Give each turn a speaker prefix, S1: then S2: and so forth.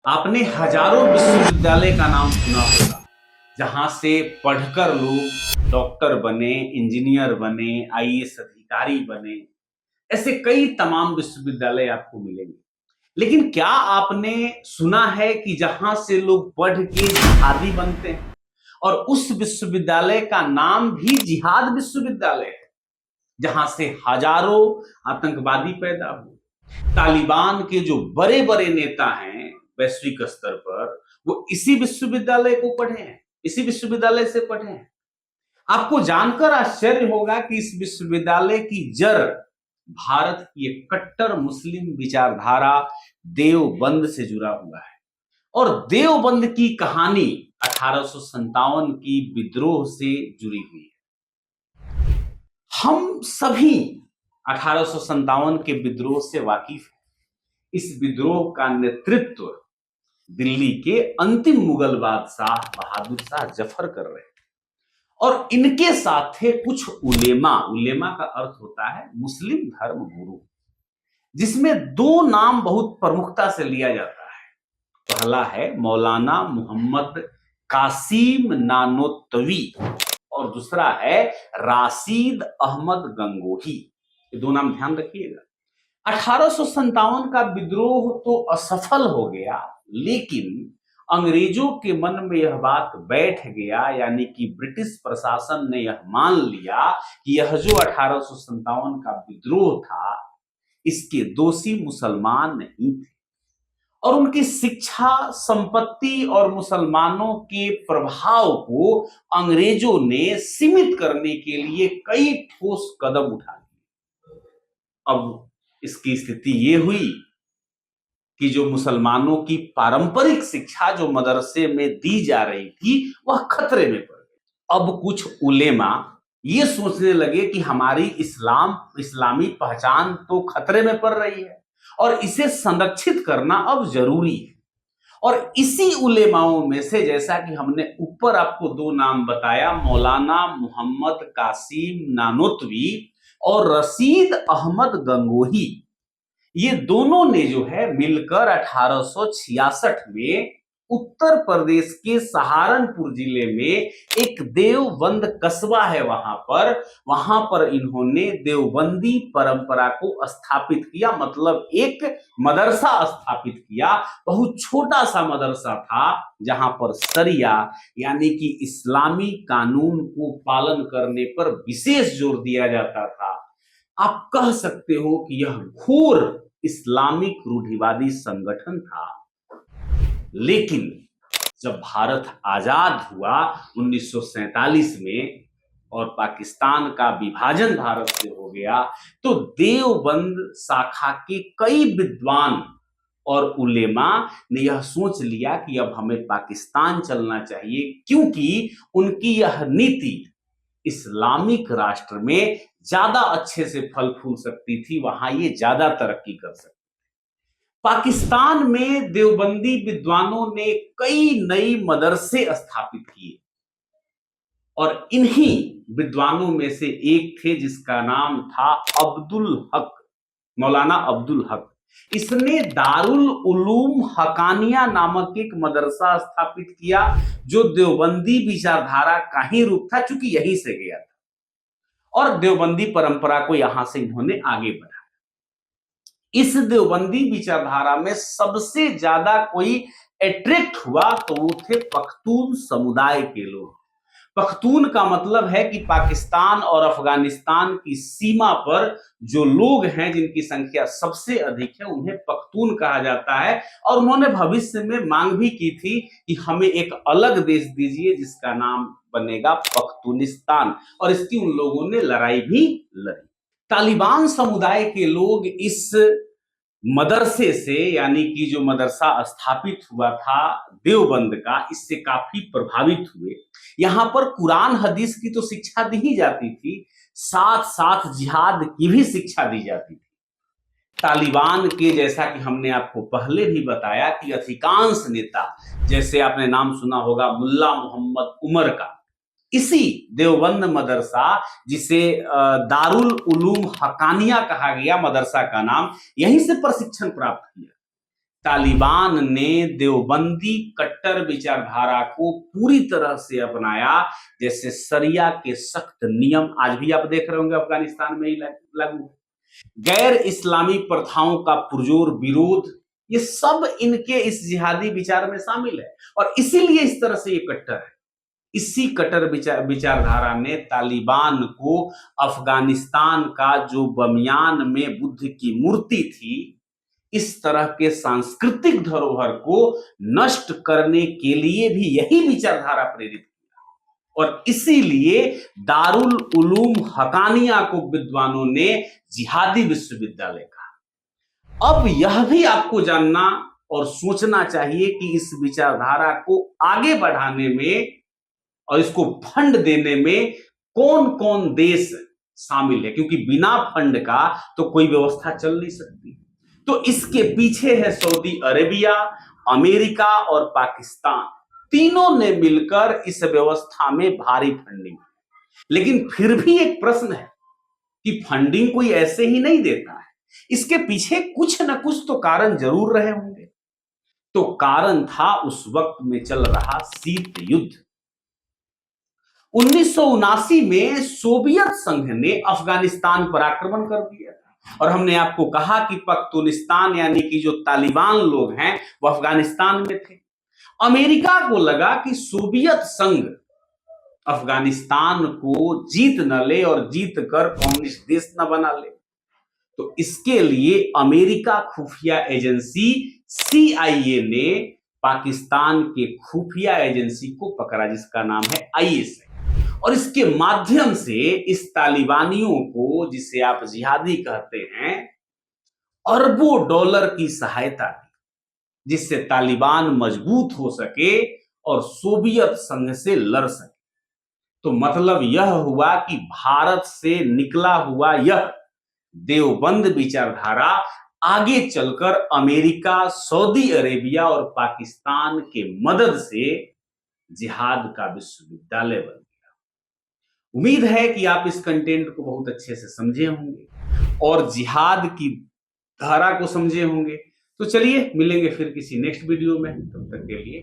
S1: आपने हजारों विश्वविद्यालय का नाम सुना होगा, जहां से पढ़कर लोग डॉक्टर बने, इंजीनियर बने, आईएएस अधिकारी बने। ऐसे कई तमाम विश्वविद्यालय आपको मिलेंगे। लेकिन क्या आपने सुना है कि जहां से लोग पढ़ के जिहादी बनते हैं? और उस विश्वविद्यालय का नाम भी जिहाद विश्वविद्यालय है, जहां से हजारों आतंकवादी पैदा हुए। तालिबान के जो बड़े बड़े नेता हैं वैश्विक स्तर पर, वो इसी विश्वविद्यालय को पढ़े हैं, इसी विश्वविद्यालय से पढ़े हैं। आपको जानकर आश्चर्य होगा कि इस विश्वविद्यालय की जड़ भारत की एक कट्टर मुस्लिम विचारधारा देवबंद से जुड़ा हुआ है। और देवबंद की कहानी 1857 की विद्रोह से जुड़ी हुई है। हम सभी 1857 के विद्रोह से वाकिफ हैं। इस विद्रोह का नेतृत्व दिल्ली के अंतिम मुगल बादशाह बहादुर शाह जफर कर रहे हैं। और इनके साथ थे कुछ उलेमा। उलेमा का अर्थ होता है मुस्लिम धर्म गुरु, जिसमें दो नाम बहुत प्रमुखता से लिया जाता है। पहला है मौलाना मोहम्मद कासिम नानोतवी और दूसरा है राशिद अहमद गंगोही। ये दो नाम ध्यान रखिएगा। 1857 का विद्रोह तो असफल हो गया, लेकिन अंग्रेजों के मन में यह बात बैठ गया, यानी कि ब्रिटिश प्रशासन ने यह मान लिया कि यह जो 1857 का विद्रोह था, इसके दोषी मुसलमान नहीं थे। और उनकी शिक्षा, संपत्ति और मुसलमानों के प्रभाव को अंग्रेजों ने सीमित करने के लिए कई ठोस कदम उठा लिए। अब इसकी स्थिति ये हुई कि जो मुसलमानों की पारंपरिक शिक्षा जो मदरसे में दी जा रही थी, वह खतरे में पड़ गई। अब कुछ उलेमा ये सोचने लगे कि हमारी इस्लामी पहचान तो खतरे में पड़ रही है और इसे संरक्षित करना अब जरूरी है। और इसी उलेमाओं में से, जैसा कि हमने ऊपर आपको दो नाम बताया, मौलाना मोहम्मद कासिम नानोतवी और रशीद अहमद गंगोही, ये दोनों ने जो है मिलकर 1866 में उत्तर प्रदेश के सहारनपुर जिले में एक देवबंद कस्बा है, वहां पर इन्होंने देवबंदी परंपरा को स्थापित किया। मतलब एक मदरसा स्थापित किया। बहुत छोटा सा मदरसा था, जहां पर शरिया यानी कि इस्लामी कानून को पालन करने पर विशेष जोर दिया जाता था। आप कह सकते हो कि यह घोर इस्लामिक रूढ़िवादी संगठन था। लेकिन जब भारत आजाद हुआ 1947 में और पाकिस्तान का विभाजन भारत से हो गया, तो देवबंद शाखा के कई विद्वान और उलेमा ने यह सोच लिया कि अब हमें पाकिस्तान चलना चाहिए, क्योंकि उनकी यह नीति इस्लामिक राष्ट्र में ज्यादा अच्छे से फल फूल सकती थी, वहां ये ज्यादा तरक्की कर सकती। पाकिस्तान में देवबंदी विद्वानों ने कई नई मदरसे स्थापित किए और इन्हीं विद्वानों में से एक थे जिसका नाम था अब्दुल हक, मौलाना अब्दुल हक। इसने दारुल उलूम हकानिया नामक एक मदरसा स्थापित किया, जो देवबंदी विचारधारा का ही रूप था, चूंकि यहीं से गया था। और देवबंदी परंपरा को यहां से इन्होंने आगे बढ़ाया। इस देवबंदी विचारधारा में सबसे ज्यादा कोई अट्रैक्ट हुआ तो वो थे पख्तून समुदाय के लोग। पख्तून का मतलब है कि पाकिस्तान और अफगानिस्तान की सीमा पर जो लोग हैं, जिनकी संख्या सबसे अधिक है, उन्हें पख्तून कहा जाता है। और उन्होंने भविष्य में मांग भी की थी कि हमें एक अलग देश दीजिए जिसका नाम बनेगा पख्तूनिस्तान, और इसकी उन लोगों ने लड़ाई भी लड़ी। तालिबान समुदाय के लोग इस मदरसे से, यानी कि जो मदरसा स्थापित हुआ था देवबंद का, इससे काफी प्रभावित हुए। यहां पर कुरान हदीस की तो शिक्षा दी जाती थी, साथ साथ जिहाद की भी शिक्षा दी जाती थी। तालिबान के, जैसा कि हमने आपको पहले भी बताया, कि अधिकांश नेता, जैसे आपने नाम सुना होगा मुल्ला मोहम्मद उमर का, इसी देवबंद मदरसा, जिसे दारुल उलूम हकानिया कहा गया मदरसा का नाम, यहीं से प्रशिक्षण प्राप्त किया। तालिबान ने देवबंदी कट्टर विचारधारा को पूरी तरह से अपनाया। जैसे शरिया के सख्त नियम आज भी आप देख रहे होंगे अफगानिस्तान में ही लागू। गैर इस्लामी प्रथाओं का पुरजोर विरोध, ये सब इनके इस जिहादी विचार में शामिल है और इसीलिए इस तरह से ये कट्टर है। इसी कट्टर विचारधारा ने तालिबान को अफगानिस्तान का जो बमियान में बुद्ध की मूर्ति थी, इस तरह के सांस्कृतिक धरोहर को नष्ट करने के लिए भी यही विचारधारा प्रेरित किया और इसीलिए दारुल उलूम हकानिया को विद्वानों ने जिहादी विश्वविद्यालय कहा। अब यह भी आपको जानना और सोचना चाहिए कि इस विचारधारा को आगे बढ़ाने में और इसको फंड देने में कौन कौन देश शामिल है, क्योंकि बिना फंड का तो कोई व्यवस्था चल नहीं सकती। तो इसके पीछे है सऊदी अरेबिया, अमेरिका और पाकिस्तान, तीनों ने मिलकर इस व्यवस्था में भारी फंडिंग। लेकिन फिर भी एक प्रश्न है कि फंडिंग कोई ऐसे ही नहीं देता है, इसके पीछे कुछ न कुछ तो कारण जरूर रहे होंगे। तो कारण था उस वक्त में चल रहा शीत युद्ध। 1979 में सोवियत संघ ने अफगानिस्तान पर आक्रमण कर दिया था और हमने आपको कहा कि पख्तूनिस्तान यानी कि जो तालिबान लोग हैं वो अफगानिस्तान में थे। अमेरिका को लगा कि सोवियत संघ अफगानिस्तान को जीत न ले और जीत कर कम्युनिस्ट देश न बना ले, तो इसके लिए अमेरिका खुफिया एजेंसी CIA ने पाकिस्तान के खुफिया एजेंसी को पकड़ा जिसका नाम है ISI और इसके माध्यम से इस तालिबानियों को, जिसे आप जिहादी कहते हैं, अरबों डॉलर की सहायता दी जिससे तालिबान मजबूत हो सके और सोवियत संघ से लड़ सके। तो मतलब यह हुआ कि भारत से निकला हुआ यह देवबंद विचारधारा आगे चलकर अमेरिका, सऊदी अरेबिया और पाकिस्तान के मदद से जिहाद का विश्वविद्यालय बन गया। उम्मीद है कि आप इस कंटेंट को बहुत अच्छे से समझे होंगे और जिहाद की धारा को समझे होंगे। तो चलिए मिलेंगे फिर किसी नेक्स्ट वीडियो में, तब तक के लिए।